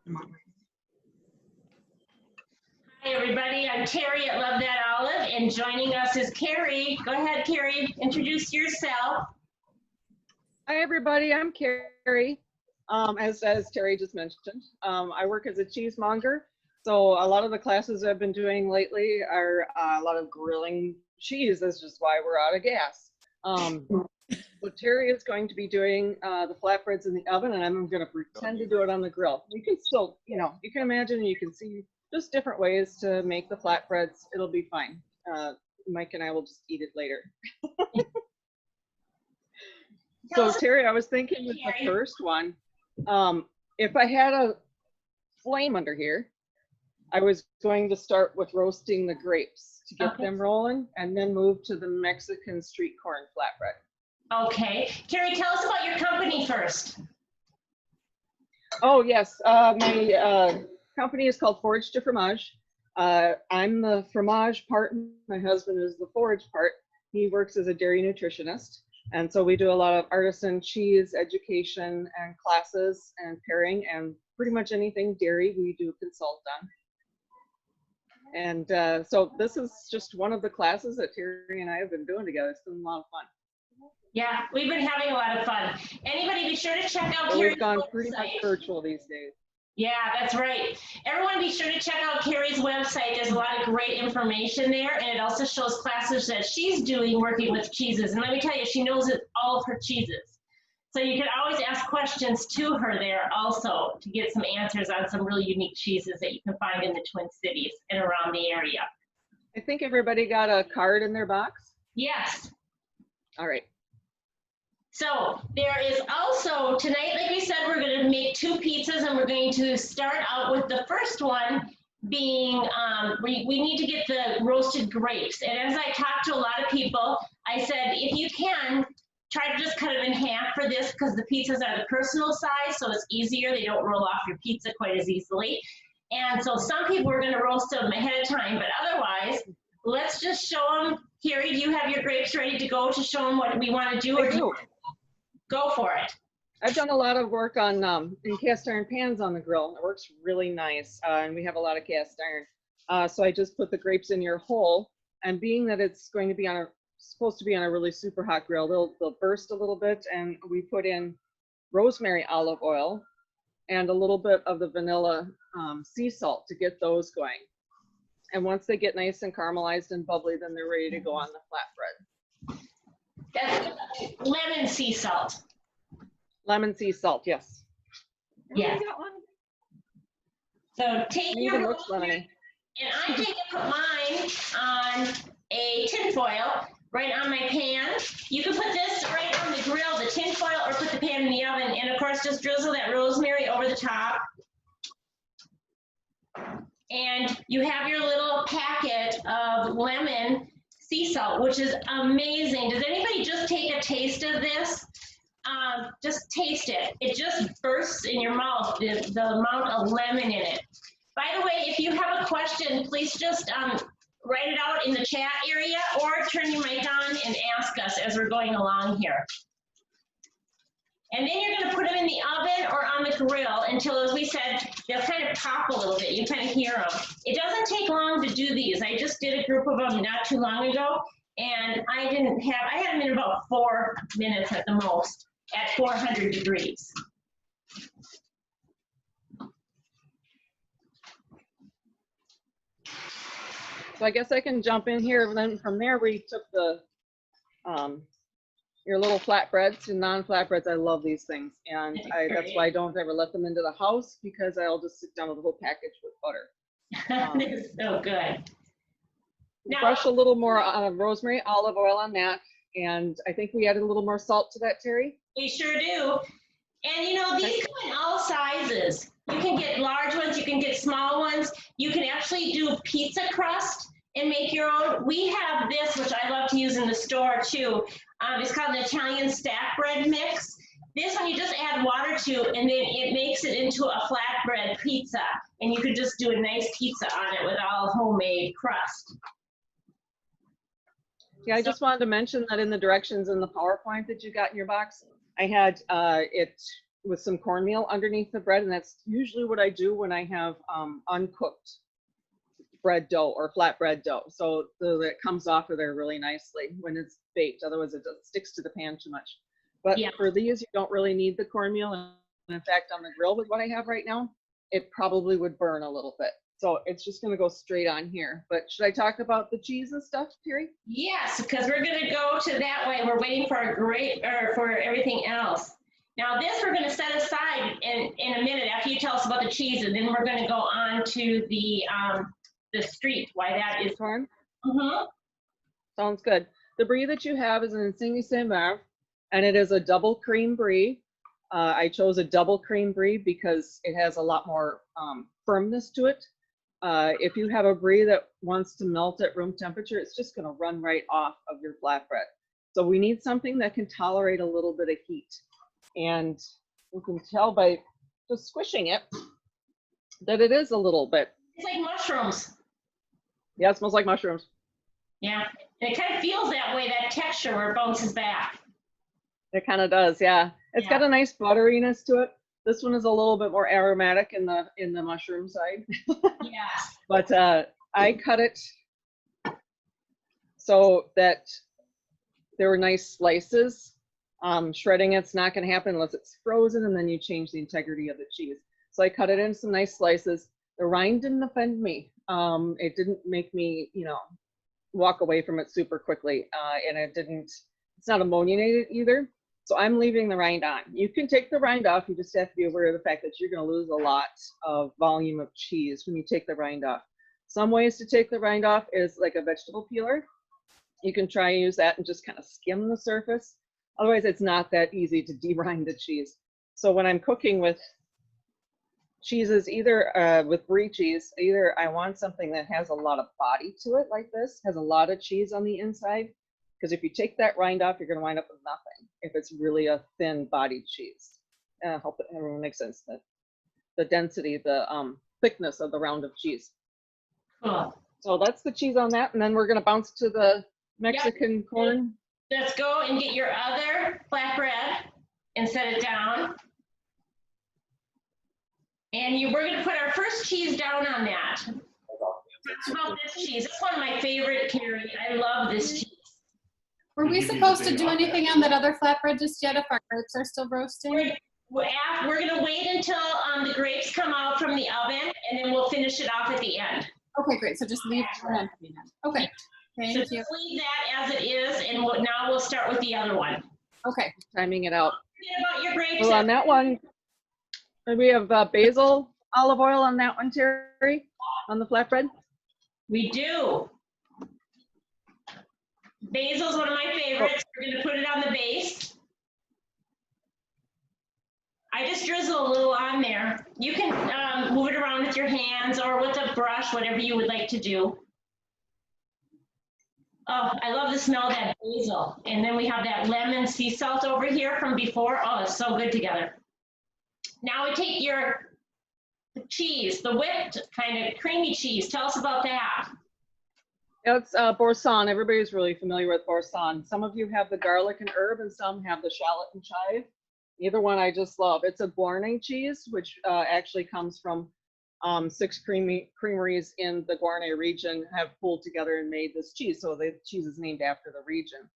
Hi everybody, I'm Terry at Love That Olive, and joining us is Carrie. Go ahead, Carrie, introduce yourself. Hi everybody, I'm Carrie. As Terry just mentioned, I work as a cheesemonger. So a lot of the classes I've been doing lately are a lot of grilling cheese. That's just why we're out of gas. So Terry is going to be doing the flatbreads in the oven, and I'm going to pretend to do it on the grill. You can still, you can imagine, and you can see just different ways to make the flatbreads. It'll be fine. Mike and I will just eat it later. So Terry, I was thinking with the first one, if I had a flame under here, I was going to start with roasting the grapes to get them rolling, and then move to the Mexican street corn flatbread. Okay. Terry, tell us about your company first. Oh, yes. My company is called Forage de Fromage. I'm the fromage part. My husband is the forage part. He works as a dairy nutritionist. And so we do a lot of artisan cheese education and classes and pairing, and pretty much anything dairy we do consult on. And so this is just one of the classes that Terry and I have been doing together. It's been a lot of fun. Yeah, we've been having a lot of fun. Anybody be sure to check out Carrie's We've gone pretty website. much virtual these days. Yeah, that's right. Everyone be sure to check out Carrie's website. There's a lot of great information there, and it also shows classes that she's doing working with cheeses. And let me tell you, she knows all of her cheeses. So you can always ask questions to her there also to get some answers on some really unique cheeses that you can find in the Twin Cities and around the area. I think everybody got a card in their box? Yes. All right. So there is also, tonight, like we said, we're going to make 2 pizzas, and we're going to start out with the first one being, we need to get the roasted grapes. And as I talked to a lot of people, I said, if you can, try to just cut them in half for this, because the pizzas are the personal size, so it's easier. They don't roll off your pizza quite as easily. And so some people are going to roast them ahead of time, but otherwise, let's just show them. Carrie, do you have your grapes ready to go to show them what we want to do? I do. Go for it. I've done a lot of work on in cast iron pans on the grill. It works really nice, and we have a lot of cast iron. So I just put the grapes in your hole, and being that it's going to be on supposed to be on a really super hot grill, they'll burst a little bit, and we put in rosemary olive oil and a little bit of the vanilla sea salt to get those going. And once they get nice and caramelized and bubbly, then they're ready to go on the flatbread. That's lemon sea salt. Lemon sea salt, yes. Yeah. So take your lemony. And I'm going to put mine on a tin foil right on my pan. You can put this right on the grill, the tin foil, or put the pan in the oven. And of course, just drizzle that rosemary over the top. And you have your little packet of lemon sea salt, which is amazing. Does anybody just take a taste of this? Just taste it. It just bursts in your mouth, the amount of lemon in it. By the way, if you have a question, please just write it out in the chat area, or turn your mic on and ask us as we're going along here. And then you're going to put them in the oven or on the grill until, as we said, they'll kind of pop a little bit. You kind of hear them. It doesn't take long to do these. I just did a group of them not too long ago, and I had them in about 4 minutes at the most at 400 degrees. So I guess I can jump in here, and then from there we took the your little flatbreads and non-flatbreads. I love these things, and that's why I don't ever let them into the house, because I'll just sit down with a whole package with butter. This is so good. Now, brush a little more rosemary olive oil on that, and I think we added a little more salt to that, Terry. We sure do. And you know, these come in all sizes. You can get large ones, you can get small ones. You can actually do pizza crust and make your own. We have this, which I love to use in the store too. It's called an Italian stack bread mix. This one you just add water to, and then it makes it into a flatbread pizza. And you could just do a nice pizza on it with all homemade crust. Yeah, I just wanted to mention that in the directions in the PowerPoint that you got in your box, I had it with some cornmeal underneath the bread, and that's usually what I do when I have uncooked bread dough or flatbread dough. So it comes off of there really nicely when it's baked. Otherwise, it sticks to the pan too much. But Yeah. for these, you don't really need the cornmeal. And in fact, on the grill with what I have right now, it probably would burn a little bit. So it's just going to go straight on here. But should I talk about the cheese and stuff, Terri? Yes, because we're going to go to that way. We're waiting for our grape or for everything else. Now this we're going to set aside in a minute after you tell us about the cheese, and then we're going to go on to the street. Why that is. Corn? Mm-hmm. Sounds good. The brie that you have is an insigne Saint-Marc, and it is a double cream brie. I chose a double cream brie because it has a lot more firmness to it. If you have a brie that wants to melt at room temperature, it's just going to run right off of your flatbread. So we need something that can tolerate a little bit of heat. And you can tell by just squishing it that it is a little bit. It's like mushrooms. Yeah, it smells like mushrooms. Yeah, and it kind of feels that way, that texture where it bounces back. It kind of does, yeah. It's got a nice butteriness to it. This one is a little bit more aromatic in the mushroom side. Yes. But I cut it so that there were nice slices. Shredding it's not going to happen unless it's frozen, and then you change the integrity of the cheese. So I cut it into some nice slices. The rind didn't offend me. It didn't make me, walk away from it super quickly, and it's not ammoniated either. So I'm leaving the rind on. You can take the rind off. You just have to be aware of the fact that you're going to lose a lot of volume of cheese when you take the rind off. Some ways to take the rind off is like a vegetable peeler. You can try and use that and just kind of skim the surface. Otherwise, it's not that easy to derind the cheese. So when I'm cooking with cheeses, either with brie cheese, either I want something that has a lot of body to it, like this, has a lot of cheese on the inside. Because if you take that rind off, you're going to wind up with nothing if it's really a thin bodied cheese. I hope that everyone makes sense. That the density, the thickness of the round of cheese. Cool. So that's the cheese on that. And then we're going to bounce to the Mexican corn. Let's go and get your other flatbread and set it down. And we're going to put our first cheese down on that. Talk about this cheese. It's one of my favorite, Terri. I love this cheese. Were we supposed to do anything on that other flatbread just yet if our grapes are still roasting? We're going to wait until the grapes come out from the oven, and then we'll finish it off at the end. Okay, great. So just leave it on. Okay, thank you. Just leave that as it is, and now we'll start with the other one. Okay. Timing it out. Forget about your grapes. So on that one, we have basil olive oil on that one, Terri, on the flatbread. We do. Basil's one of my favorites. We're going to put it on the base. I just drizzle a little on there. You can move it around with your hands or with a brush, whatever you would like to do. Oh, I love the smell of that basil. And then we have that lemon sea salt over here from before. Oh, it's so good together. Now we take your cheese, the whipped kind of creamy cheese. Tell us about that. It's Boursin. Everybody's really familiar with Boursin. Some of you have the garlic and herb, and some have the shallot and chive. Either one I just love. It's a Guarne cheese, which actually comes from 6 creameries in the Guarne region have pulled together and made this cheese. So the cheese is named after the region.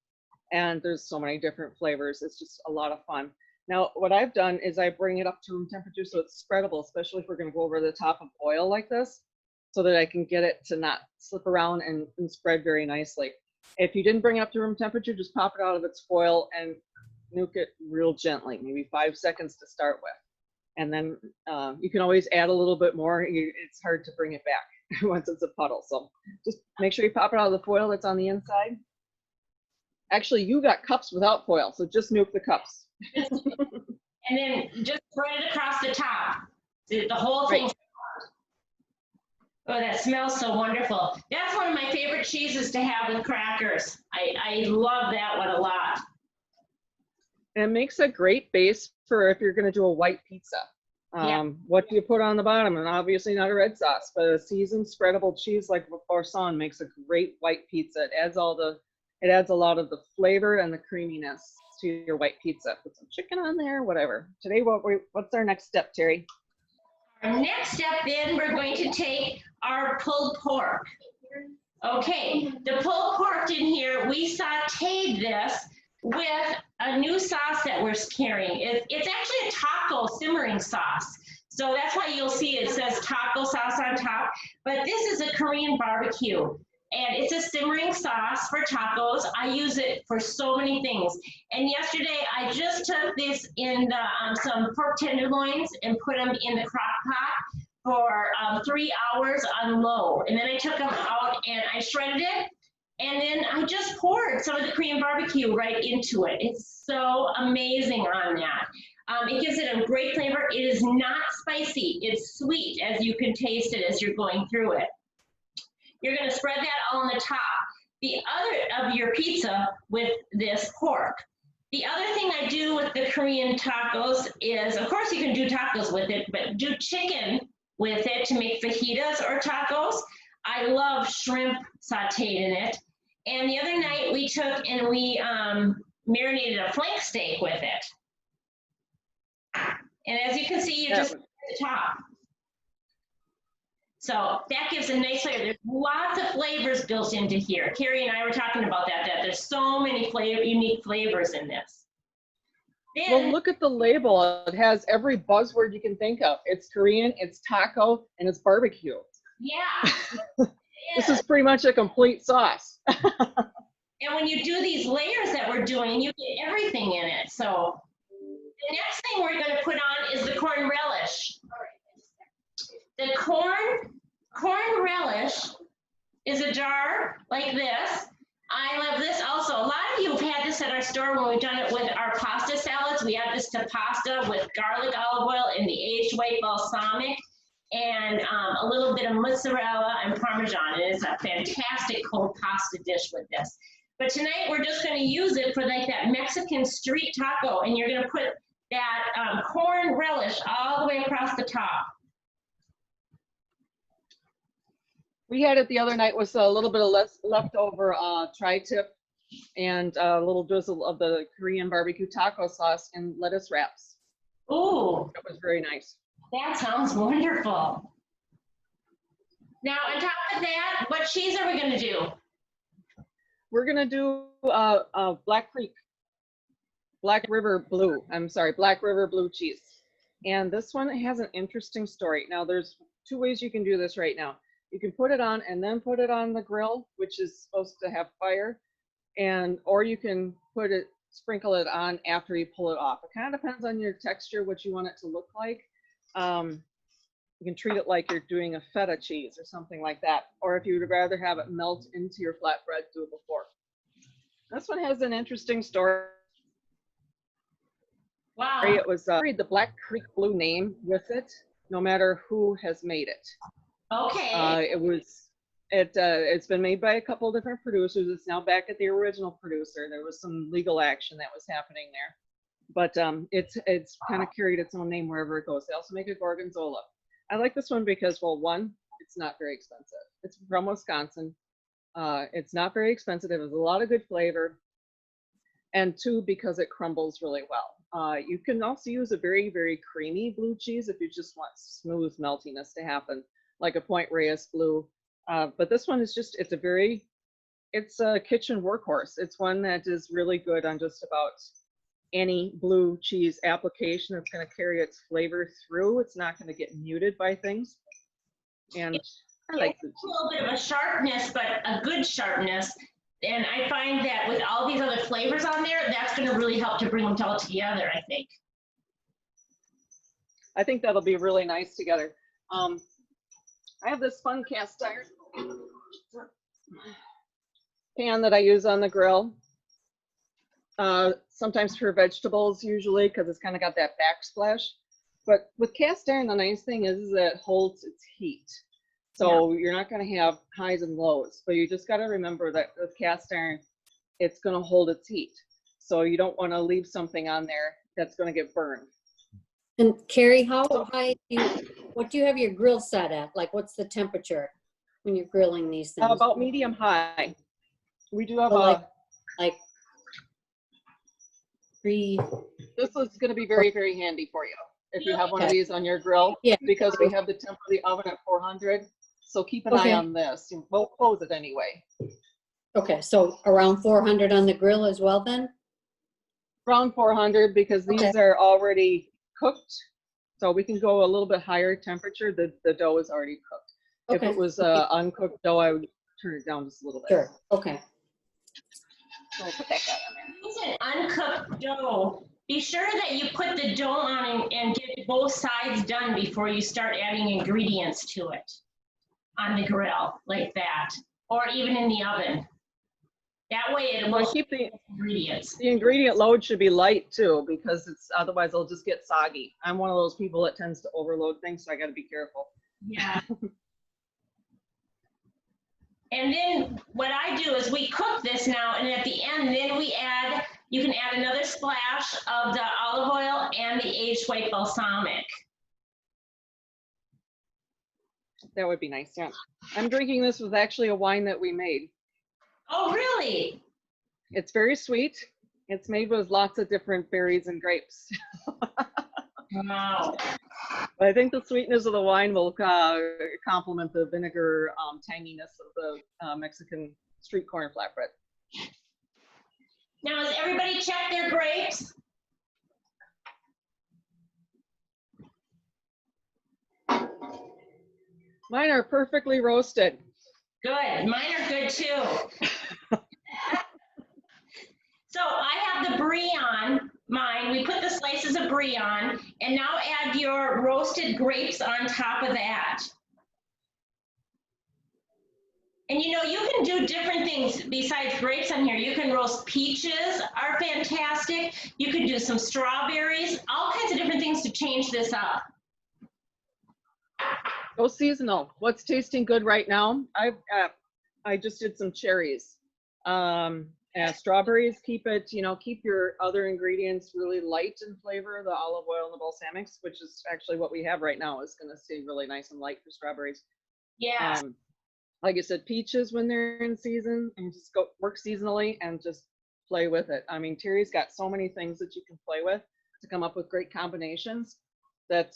And there's so many different flavors. It's just a lot of fun. Now, what I've done is I bring it up to room temperature so it's spreadable, especially if we're going to go over the top of oil like this, so that I can get it to not slip around and spread very nicely. If you didn't bring it up to room temperature, just pop it out of its foil and nuke it real gently, maybe 5 seconds to start with. And then you can always add a little bit more. It's hard to bring it back once it's a puddle. So just make sure you pop it out of the foil that's on the inside. Actually, you got cups without foil, so just nuke the cups. And then just spread it across the top. The whole thing. Right. Oh, that smells so wonderful. That's one of my favorite cheeses to have with crackers. I love that one a lot. And it makes a great base for if you're going to do a white pizza. What do you put on the bottom? And obviously not a red sauce, but a seasoned spreadable cheese like Boursin makes a great white pizza. It adds a lot of the flavor and the creaminess to your white pizza. Put some chicken on there, whatever. Today, what's our next step, Terry? Our next step then, we're going to take our pulled pork. Okay, the pulled pork in here, we sauteed this with a new sauce that we're carrying. It's actually a taco simmering sauce. So that's why you'll see it says taco sauce on top, but this is a Korean barbecue. And it's a simmering sauce for tacos. I use it for so many things. And yesterday, I just took this in some pork tenderloins and put them in the crock pot for 3 hours on low. And then I took them out and I shredded it. And then I just poured some of the Korean barbecue right into it. It's so amazing on that. It gives it a great flavor. It is not spicy. It's sweet, as you can taste it as you're going through it. You're going to spread that all on the top. The other of your pizza with this pork. The other thing I do with the Korean tacos is, of course you can do tacos with it, but do chicken with it to make fajitas or tacos. I love shrimp sauteed in it. And the other night we took and we marinated a flank steak with it. And as you can see, you just put the top. So that gives a nice flavor. There's lots of flavors built into here. Carrie and I were talking about that there's so many unique flavors in this. Then, well, look at the label. It has every buzzword you can think of. It's Korean, it's taco, and it's barbecue. Yeah. This is pretty much a complete sauce. And when you do these layers that we're doing, you get everything in it. So the next thing we're going to put on is the corn relish. The corn relish is a jar like this. I love this also. A lot of you have had this at our store when we've done it with our pasta salads. We add this to pasta with garlic, olive oil, and the aged white balsamic, and a little bit of mozzarella and Parmesan. It is a fantastic cold pasta dish with this. But tonight we're just going to use it for like that Mexican street taco, and you're going to put that corn relish all the way across the top. We had it the other night with a little bit of leftover tri-tip and a little drizzle of the Korean barbecue taco sauce and lettuce wraps. Ooh. That was very nice. That sounds wonderful. Now, on top of that, what cheese are we going to do? We're going to do Black River Blue cheese. And this one has an interesting story. Now, there's 2 ways you can do this right now. You can put it on and then put it on the grill, which is supposed to have fire, or you can sprinkle it on after you pull it off. It kind of depends on your texture, what you want it to look like. You can treat it like you're doing a feta cheese or something like that. Or if you would rather have it melt into your flatbread, do it before. This one has an interesting story. Wow. It was the Black Creek Blue name with it, no matter who has made it. Okay. It's been made by a couple different producers. It's now back at the original producer. There was some legal action that was happening there, but it's kind of carried its own name wherever it goes. They also make a gorgonzola. I like this one because, well, one, it's not very expensive. It's from Wisconsin. It's not very expensive. It has a lot of good flavor, and 2, because it crumbles really well. You can also use a very, very creamy blue cheese if you just want smooth meltiness to happen, like a Point Reyes blue. But this one is it's a kitchen workhorse. It's one that is really good on just about any blue cheese application. It's going to carry its flavor through. It's not going to get muted by things. And I like blue cheese. A little bit of a sharpness, but a good sharpness. And I find that with all these other flavors on there, that's going to really help to bring them all together, I think. I think that'll be really nice together. I have this fun cast iron pan that I use on the grill. Sometimes for vegetables, usually, because it's kind of got that backsplash. But with cast iron, the nice thing is that it holds its heat. So you're not going to have highs and lows, but you just got to remember that with cast iron, it's going to hold its heat. So you don't want to leave something on there that's going to get burned. And Carrie, how high what do you have your grill set at? Like, what's the temperature when you're grilling these things? About medium high. We do have like Brie. This is going to be very, very handy for you if you have one of Okay. these on your grill, Yeah. because we have the temp of the oven at 400. So keep an Okay. eye on this. We'll close it anyway. Okay, so around 400 on the grill as well then? Around 400 because these Okay. are already cooked. So we can go a little bit higher temperature. The dough is already cooked. If Okay. it was uncooked dough, I would turn it down just a little bit. Sure, okay. So I'll put that guy on there. Use an uncooked dough. Be sure that you put the dough on and get both sides done before you start adding ingredients to it on the grill like that, or even in the oven. That way it Well, will keep the ingredients. ingredient load should be light too, because it's otherwise it'll just get soggy. I'm one of those people that tends to overload things, so I got to be careful. Yeah. And then what I do is we cook this now, and at the end, then we add, you can add another splash of the olive oil and the aged white balsamic. That would be nice, yeah. I'm drinking this with actually a wine that we made. Oh, really? It's very sweet. It's made with lots of different berries and grapes. Wow. But I think the sweetness of the wine will complement the vinegar tanginess of the Mexican street corn flatbread. Now, has everybody checked their grapes? Mine are perfectly roasted. Good. Mine are good too. So I have the Brie on mine. We put the slices of Brie on, and now add your roasted grapes on top of that. And you know, you can do different things besides grapes on here. You can roast peaches, are fantastic. You can do some strawberries, all kinds of different things to change this up. Go seasonal. What's tasting good right now? I just did some cherries. Strawberries, keep your other ingredients really light in flavor. The olive oil and the balsamics, which is actually what we have right now, is going to stay really nice and light for strawberries. Yeah. Like I said, peaches when they're in season, and just go work seasonally and just play with it. I mean, Terri's got so many things that you can play with to come up with great combinations. That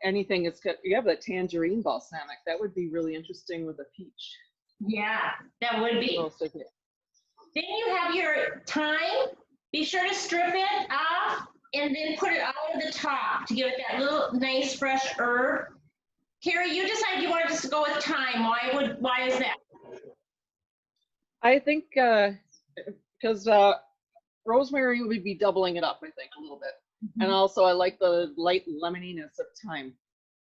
anything is good. You have that tangerine balsamic. That would be really interesting with a peach. Yeah, that would be. Roasted. Then you have your thyme. Be sure to strip it off and then put it over the top to give it that little nice fresh herb. Terri, you decided you wanted us to go with thyme. Why is that? I think because rosemary would be doubling it up, I think, a little bit. Mm-hmm. And also I like the light lemoniness of thyme.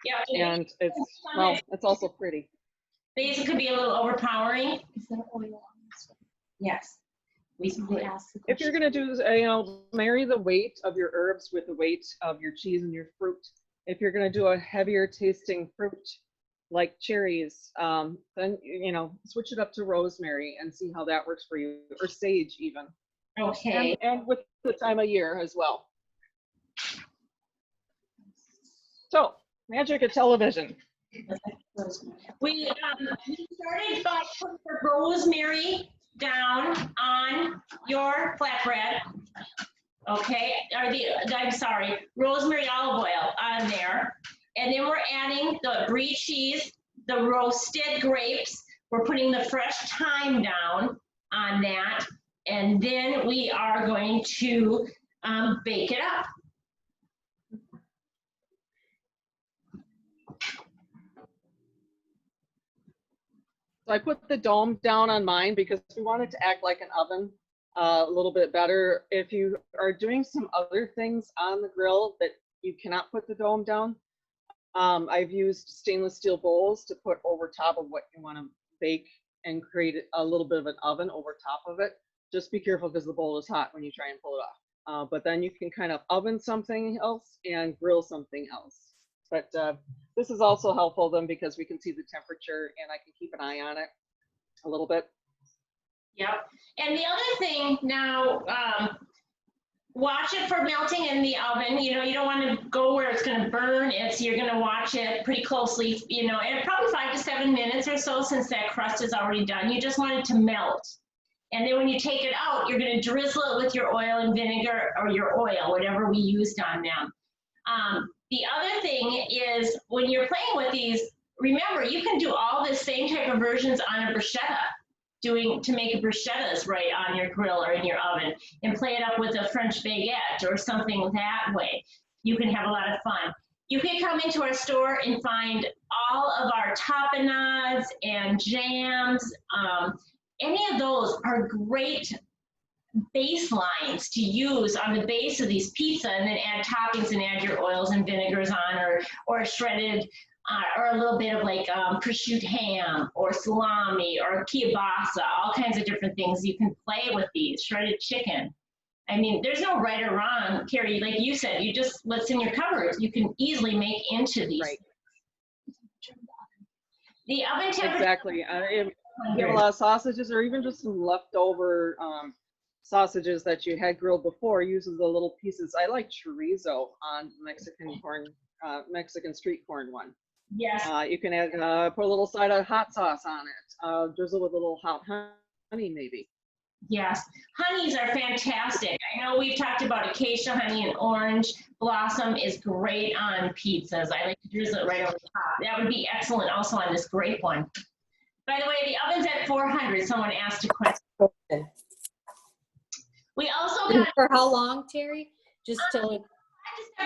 Yeah. And it's also pretty. Basil could be a little overpowering. Is there oil on this one? Yes. If you're going to do, marry the weight of your herbs with the weight of your cheese and your fruit. If you're going to do a heavier tasting fruit like cherries, then, switch it up to rosemary and see how that works for you, or sage even. Okay. And with the time of year as well. So, magic of television. We started by putting the rosemary down on your flatbread. Okay, rosemary olive oil on there. And then we're adding the Brie cheese, the roasted grapes. We're putting the fresh thyme down on that. And then we are going to bake it up. So I put the dome down on mine because we want it to act like an oven a little bit better. If you are doing some other things on the grill that you cannot put the dome down, I've used stainless steel bowls to put over top of what you want to bake and create a little bit of an oven over top of it. Just be careful because the bowl is hot when you try and pull it off. But then you can kind of oven something else and grill something else. But this is also helpful then because we can see the temperature and I can keep an eye on it a little bit. Yep. And the other thing now, watch it for melting in the oven. You don't want to go where it's going to burn. You're going to watch it pretty closely, and probably 5 to 7 minutes or so since that crust is already done. You just want it to melt. And then when you take it out, you're going to drizzle it with your oil and vinegar, or your oil, whatever we used on them. The other thing is, when you're playing with these, remember, you can do all the same type of versions on a bruschetta, to make bruschettas right on your grill or in your oven, and play it up with a French baguette or something that way. You can have a lot of fun. You can come into our store and find all of our tapenades and jams. Any of those are great baselines to use on the base of these pizza, and then add toppings and add your oils and vinegars on, or shredded, or a little bit of like prosciutto ham or salami or kielbasa, all kinds of different things. You can play with these, shredded chicken. I mean, there's no right or wrong, Terri. Like you said, you just, what's in your cupboard, you can easily make into these. Right. The oven temperature. Exactly. If you have a lot of sausages, or even just some leftover sausages that you had grilled before, use the little pieces. I like chorizo on Mexican corn, Mexican street corn one. Yes. You can add, put a little side of hot sauce on it. Drizzle with a little hot honey, maybe. Yes, honeys are fantastic. I know we've talked about acacia honey and orange blossom is great on pizzas. I like to drizzle it right over the top. That would be excellent also on this grape one. By the way, the oven's at 400. Someone asked a question. Okay. We also And got for how long, Terri? Just till 5 to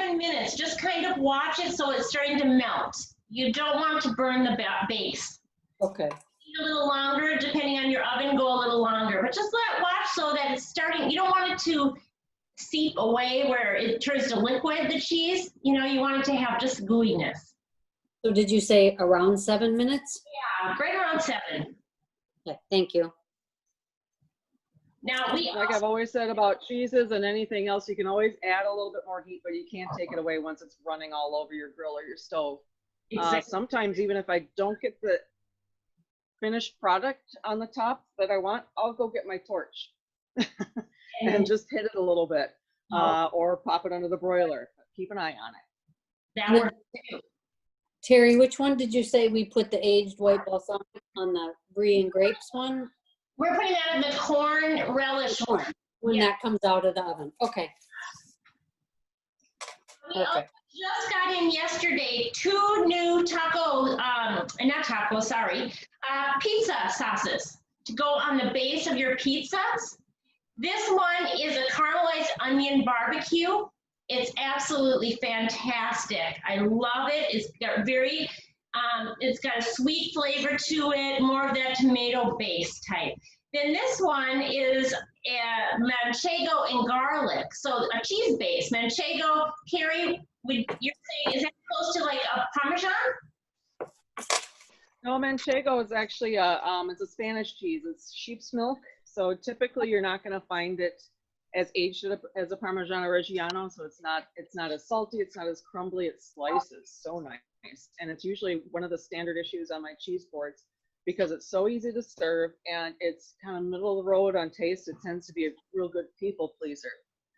7 minutes. Just kind of watch it so it's starting to melt. You don't want to burn the base. okay. A little longer, depending on your oven, go a little longer, but just watch so that it's starting. You don't want it to seep away where it turns to liquid, the cheese. You know, you want it to have just gooiness. So did you say around 7 minutes? Yeah, right around 7. Okay, thank you. Now Like I've always said about cheeses and anything else, you can always add a little bit more heat, but you can't take it away once it's running all over your grill or your stove. exactly. Sometimes even if I don't get the finished product on the top that I want, I'll go get my torch and just hit it a little bit, or pop it under the broiler. Keep an eye on it. That works too. Terri, which one did you say we put the aged white balsamic on, the Brie and grapes one? We're putting that in the corn relish one. When Yeah. that comes out of the oven. Okay. We also just got in yesterday 2 new pizza sauces to go on the base of your pizzas. This one is a caramelized onion barbecue. It's absolutely fantastic. I love it. It's got it's got a sweet flavor to it, more of that tomato base type. Then this one is manchego and garlic, so a cheese base. Manchego, Terri, you're saying, is that close to like a Parmesan? No, manchego is actually it's a Spanish cheese. It's sheep's milk, so typically you're not going to find it as aged as a Parmigiano Reggiano. So it's not as salty, it's not as crumbly. It slices so nice, and it's usually one of the standard issues on my cheese boards because it's so easy to serve and it's kind of middle of the road on taste. It tends to be a real good people pleaser.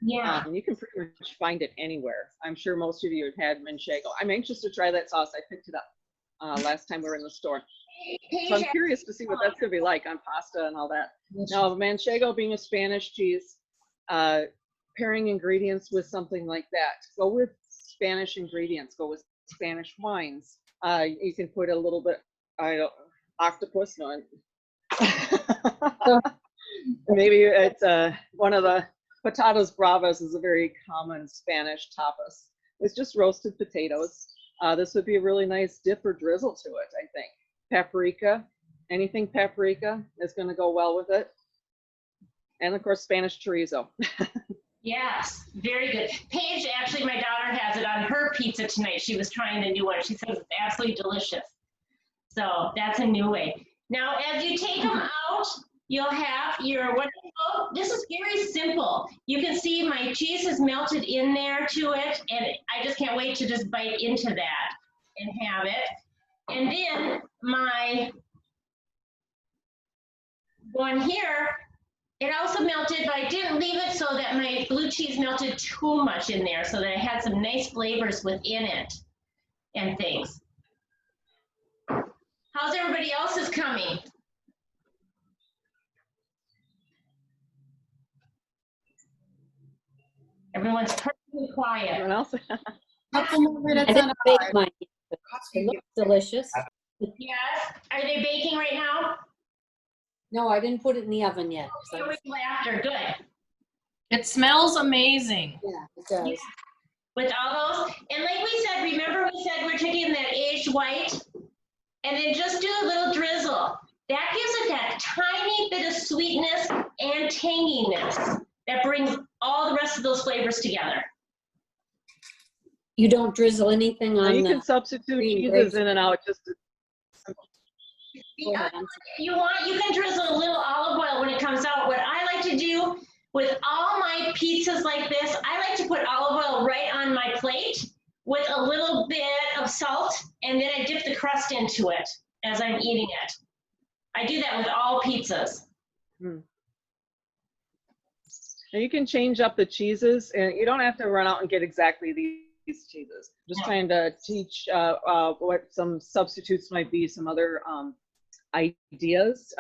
Yeah. You can pretty much find it anywhere. I'm sure most of you have had manchego. I'm anxious to try that sauce. I picked it up last time we were in the store. So I'm curious to see what that's going to be like on pasta and all that. Now, manchego being a Spanish cheese, pairing ingredients with something like that. Go with Spanish ingredients. Go with Spanish wines. You can put a little bit, octopus. No. Maybe it's one of the patatas bravas is a very common Spanish tapas. It's just roasted potatoes. This would be a really nice dip or drizzle to it, I think. Paprika, anything paprika is going to go well with it. And of course, Spanish chorizo. Yes, very good. Paige, actually, my daughter has it on her pizza tonight. She was trying the new one. She says it's absolutely delicious. So that's a new way. Now, as you take them out, you'll have your, this is very simple. You can see my cheese is melted in there to it, and I just can't wait to just bite into that and have it. And then my one here, it also melted, but I didn't leave it so that my blue cheese melted too much in there, so that it had some nice flavors within it and things. How's everybody else's coming? Everyone's perfectly quiet. Anyone else? Couple more I minutes on didn't a bake card. mine, but it looks delicious. Yes. Are they baking right now? No, I didn't put it in the oven yet. So Or after? Good. It smells amazing. yeah, it does. With all those, and like we said, remember we said we're taking that aged white, and then just do a little drizzle. That gives it that tiny bit of sweetness and tanginess that brings all the rest of those flavors together. You don't drizzle anything Now on you can the. substitute green cheeses grapes. in and out. Just Go ahead, You can drizzle a little olive oil when it comes out. What I like to do with all my pizzas like this, I like to put olive oil right on my plate with a little bit of salt, and then I dip the crust into it as I'm eating it. I do that with all pizzas. Now you can change up the cheeses, and you don't have to run out and get exactly these cheeses. Just trying to teach what some substitutes might be, some other ideas,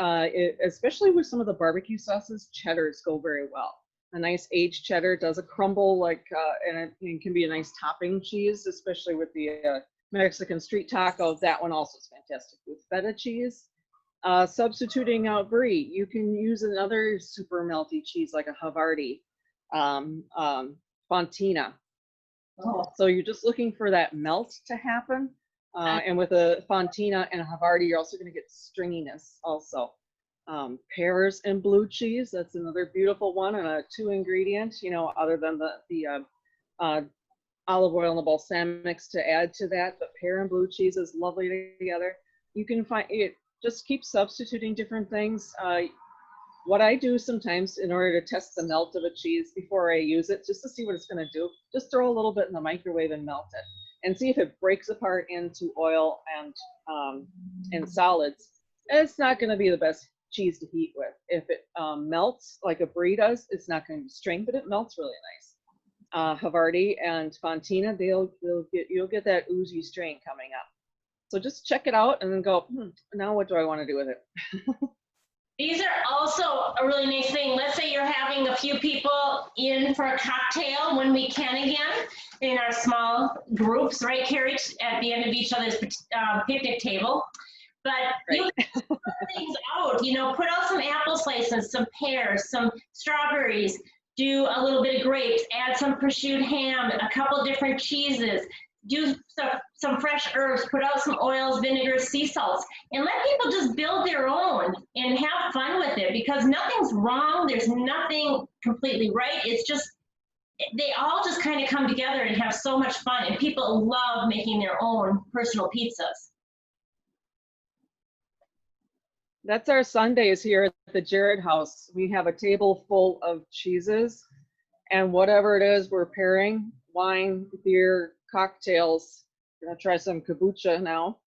especially with some of the barbecue sauces. Cheddars go very well. A nice aged cheddar does a crumble and it can be a nice topping cheese, especially with the Mexican street taco. That one also is fantastic with feta cheese. Substituting out brie, you can use another super melty cheese like a Havarti, Fontina. So you're just looking for that melt to happen. And with a Fontina and a Havarti, you're also going to get stringiness also. Pears and blue cheese, that's another beautiful one, and a 2-ingredient, other than the olive oil and the balsamics to add to that. But pear and blue cheese is lovely together. You can find it. Just keep substituting different things. What I do sometimes in order to test the melt of a cheese before I use it, just to see what it's going to do, just throw a little bit in the microwave and melt it, and see if it breaks apart into oil and solids. It's not going to be the best cheese to heat with. If it melts like a brie does, it's not going to be string, but it melts really nice. Havarti and Fontina, you'll get that oozy strain coming up. So just check it out and then go, now what do I want to do with it? These are also a really nice thing. Let's say you're having a few people in for a cocktail when we can again in our small groups, right, Carrie, at the end of each other's picnic table. But right. You can put things out, put out some apple slices, some pears, some strawberries, do a little bit of grapes, add some prosciutto ham, a couple different cheeses, do some fresh herbs, put out some oils, vinegars, sea salts, and let people just build their own and have fun with it, because nothing's wrong. There's nothing completely right. It's just, they all just kind of come together and have so much fun, and people love making their own personal pizzas. That's our Sundays here at the Jared House. We have a table full of cheeses, and whatever it is we're pairing, wine, beer, cocktails. We're gonna try some kombucha now.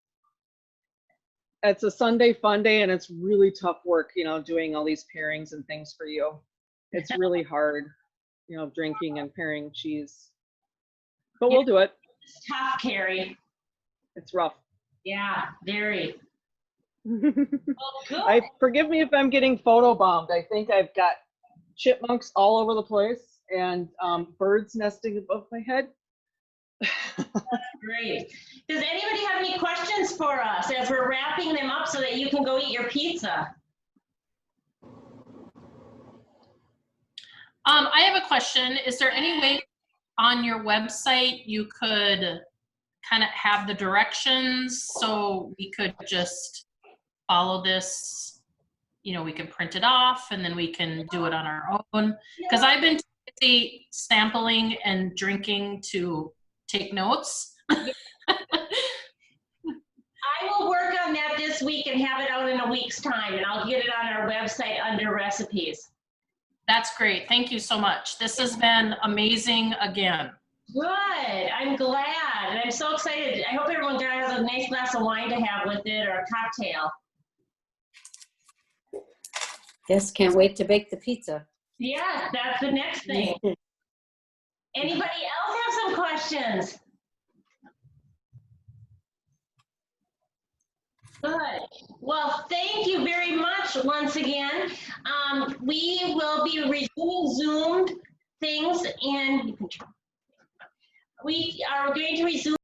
It's a Sunday fun day, and it's really tough work, doing all these pairings and things for you. It's really hard, drinking and pairing cheese. But we'll do it. It's tough, Carrie. It's rough. Yeah, very. Well, good. Forgive me if I'm getting photobombed. I think I've got chipmunks all over the place and birds nesting above my head. That's great. Does anybody have any questions for us as we're wrapping them up so that you can go eat your pizza? I have a question. Is there any way on your website you could kind of have the directions so we could just follow this? We can print it off and then we can do it on our own. Because I've been busy sampling and drinking to take notes. I will work on that this week and have it out in a week's time, and I'll get it on our website under recipes. That's great. Thank you so much. This has been amazing again. Good. I'm glad. And I'm so excited. I hope everyone has a nice glass of wine to have with it, or a cocktail. Yes, can't wait to bake the pizza. Yeah, that's the next thing. Anybody else have some questions? Good. Well, thank you very much once again. We will be resuming Zoom things, and we are going to resume